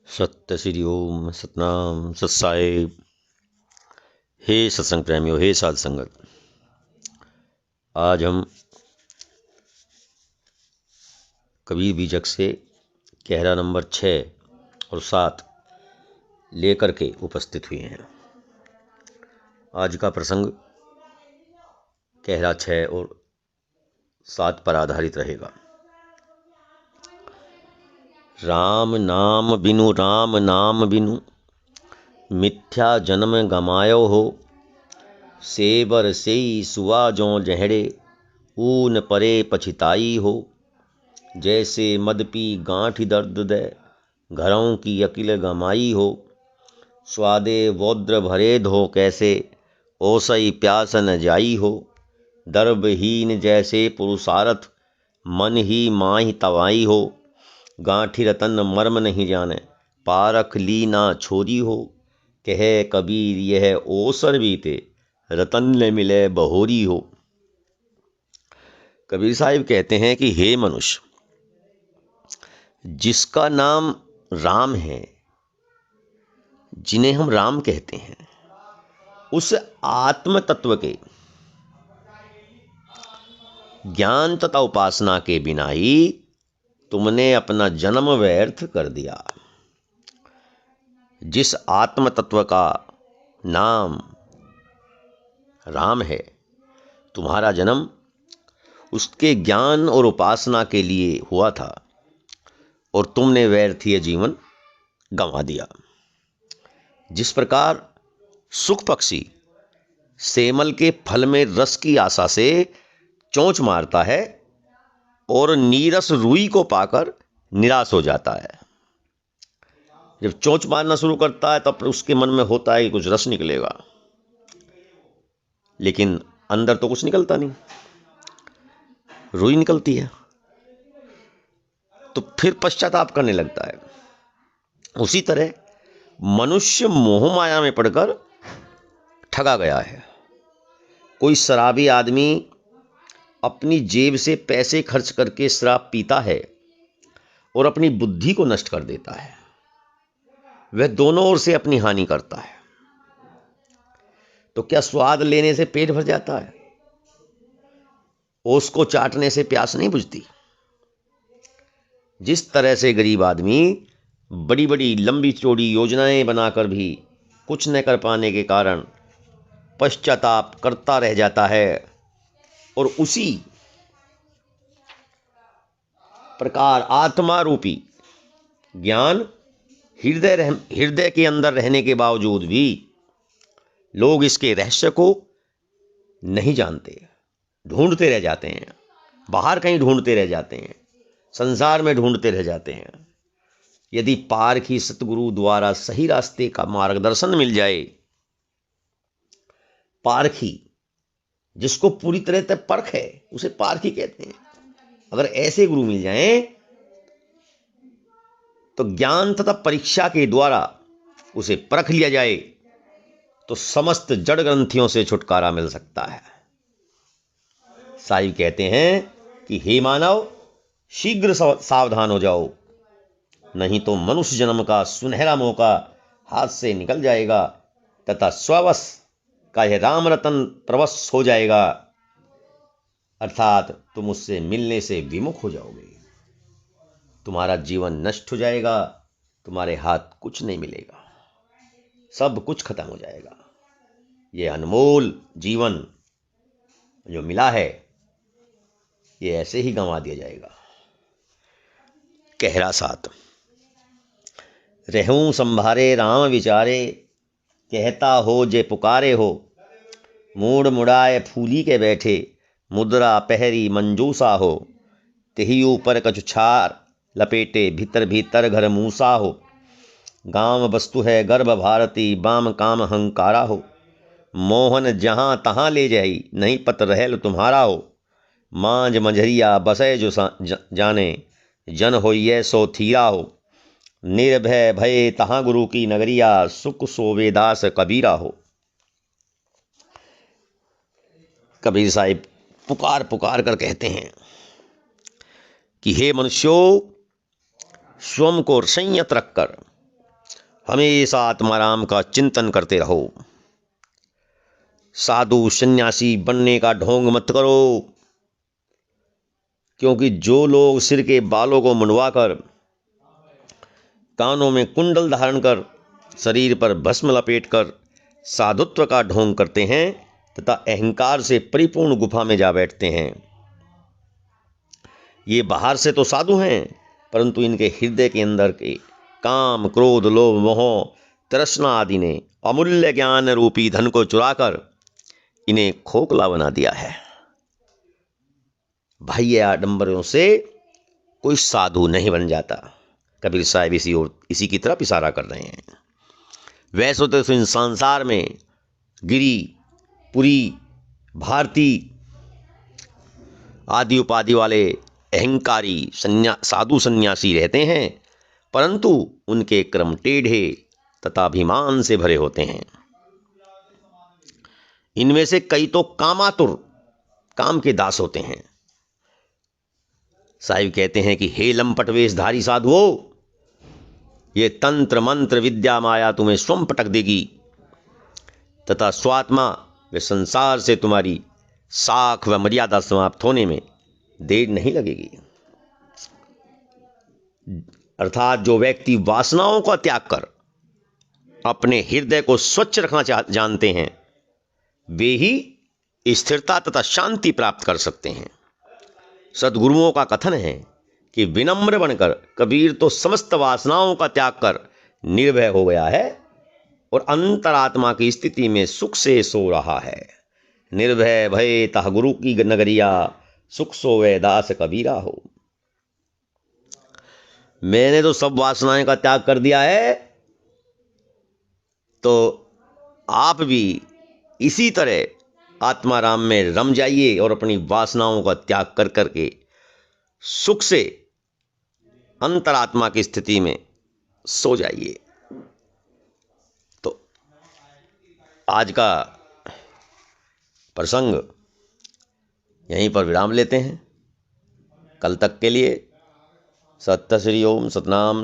सत्य श्री ओम सतनाम सत्साई। हे सत्संग प्रेमियों, हे साध संगत, आज हम कबीर बीजक से कहरा नंबर 6 और 7 लेकर के उपस्थित हुए हैं। आज का प्रसंग कहरा 6 और 7 पर आधारित रहेगा। राम नाम बिनु मिथ्या जन्म गमायो हो। सेबर सेई सुआ जो जहड़े ऊन परे पछिताई हो। जैसे मद पी गांठ दर्द दे घरों की अकिल गमाई हो। स्वादे वोद्र भरे धो कैसे ओसई प्यास न जाई हो। दर्भहीन जैसे पुरुषारथ मन ही माही तवाई हो। गांठी रतन मर्म नहीं जाने पारख ली ना छोरी हो। कह कबीर यह ओसर बीते रतन ले मिले बहोरी हो। कबीर साहिब कहते हैं कि हे मनुष्य, जिसका नाम राम है, जिन्हें हम राम कहते हैं, उस आत्म तत्व के ज्ञान तथा उपासना के बिना ही तुमने अपना जन्म व्यर्थ कर दिया। जिस आत्म तत्व का नाम राम है, तुम्हारा जन्म उसके ज्ञान और उपासना के लिए हुआ था और तुमने व्यर्थ ये जीवन गंवा दिया। जिस प्रकार सुख पक्षी सेमल के फल में रस की आशा से चोंच मारता है और नीरस रुई को पाकर निराश हो जाता है। जब चोंच मारना शुरू करता है तब उसके मन में होता है कि कुछ रस निकलेगा, लेकिन अंदर तो कुछ निकलता नहीं, रुई निकलती है। तो फिर पश्चाताप करने लगता है। उसी तरह मनुष्य मोह माया में पड़कर ठगा गया है। कोई शराबी आदमी अपनी जेब से पैसे खर्च करके शराब पीता है और अपनी बुद्धि को नष्ट कर देता है। वह दोनों ओर से अपनी हानि करता है। तो क्या स्वाद लेने से पेट भर जाता है? ओस को चाटने से प्यास नहीं बुझती? जिस तरह से गरीब आदमी बड़ी बड़ी लंबी चौड़ी योजनाएं बनाकर भी कुछ न कर पाने के कारण पश्चाताप करता रह जाता है, और उसी प्रकार आत्मा रूपी ज्ञान हृदय के अंदर रहने के बावजूद भी लोग इसके रहस्य को नहीं जानते, ढूंढते रह जाते हैं, बाहर कहीं ढूंढते रह जाते हैं, संसार में ढूंढते रह जाते हैं। यदि पारखी सतगुरु द्वारा सही रास्ते का मार्गदर्शन मिल जाए, पारखी जिसको पूरी तरह से परख है उसे पारखी कहते हैं, अगर ऐसे गुरु मिल जाएं तो ज्ञान तथा परीक्षा के द्वारा उसे परख लिया जाए तो समस्त जड़ ग्रंथियों से छुटकारा मिल सकता है। साहिब कहते हैं कि हे मानव, शीघ्र सावधान हो जाओ, नहीं तो मनुष्य जन्म का सुनहरा मौका हाथ से निकल जाएगा तथा स्ववश का यह राम रतन प्रवश हो जाएगा, अर्थात तुम उससे मिलने से विमुख हो जाओगे। तुम्हारा जीवन नष्ट हो जाएगा, तुम्हारे हाथ कुछ नहीं मिलेगा, सब कुछ खत्म हो जाएगा। ये अनमोल जीवन जो मिला है, ये ऐसे ही गंवा दिया जाएगा। कहरा 7। रहूं संभारे राम विचारे, कहता हो जे पुकारे हो। मूड मुड़ाए फूली के बैठे, मुद्रा पहरी मंजूसा हो। तेही ऊपर कछु छार लपेटे, भीतर भीतर घर मूसा हो। गांव वस्तु है गर्भ भारती, बाम काम हंकारा हो। मोहन जहां तहां ले जाई, नहीं पत रहल तुम्हारा हो। मांझ मंझरिया बसे जो जाने, जन होइए सो थीरा हो। निर्भय भय तहां गुरु की नगरिया, सुख सोवेदास कबीरा हो। कबीर साहिब पुकार पुकार कर कहते हैं कि हे मनुष्यों, स्वयं को संयत रखकर हमेशा आत्माराम का चिंतन करते रहो। साधु सन्यासी बनने का ढोंग मत करो, क्योंकि जो लोग सिर के बालों को मुंडवाकर, कानों में कुंडल धारण कर, शरीर पर भस्म लपेटकर साधुत्व का ढोंग करते हैं तथा अहंकार से परिपूर्ण गुफा में जा बैठते हैं, ये बाहर से तो साधु हैं, परंतु इनके हृदय के अंदर के काम, क्रोध, लोभ, मोह, तृष्णा आदि ने अमूल्य ज्ञान रूपी धन को चुराकर इन्हें खोखला बना दिया है। बाह्य आडंबरों से कोई साधु नहीं बन जाता। कबीर साहब इसी की तरफ इशारा कर रहे हैं। वैसे तो इस संसार में गिरी, पुरी, भारती आदि उपाधि वाले अहंकारी साधु सन्यासी रहते हैं, परंतु उनके क्रम टेढ़े तथा अभिमान से भरे होते हैं। इनमें से कई तो कामातुर, काम के दास होते हैं। साहिब कहते हैं कि हे लंपट वेशधारी साधुओं, ये तंत्र मंत्र विद्या माया तुम्हें स्वयं पटक देगी तथा स्वात्मा व संसार से तुम्हारी साख व मर्यादा समाप्त होने में देर नहीं लगेगी। अर्थात जो व्यक्ति वासनाओं का त्याग कर अपने हृदय को स्वच्छ रखना जानते हैं, वे ही स्थिरता तथा शांति प्राप्त कर सकते हैं। सद्गुरुओं का कथन है कि विनम्र बनकर कबीर तो समस्त वासनाओं का त्याग कर निर्भय हो गया है और अंतरात्मा की स्थिति में सुख से सो रहा है। निर्भय भय तह गुरु की नगरिया, सुख सोवे दास कबीरा हो। मैंने तो सब वासनाएं का त्याग कर दिया है, तो आप भी इसी तरह आत्माराम में रम जाइए और अपनी वासनाओं का त्याग कर करके सुख से अंतरात्मा की स्थिति में सो जाइए। तो आज का प्रसंग यहीं पर विराम लेते हैं। कल तक के लिए सत्य श्री ओम सतनाम।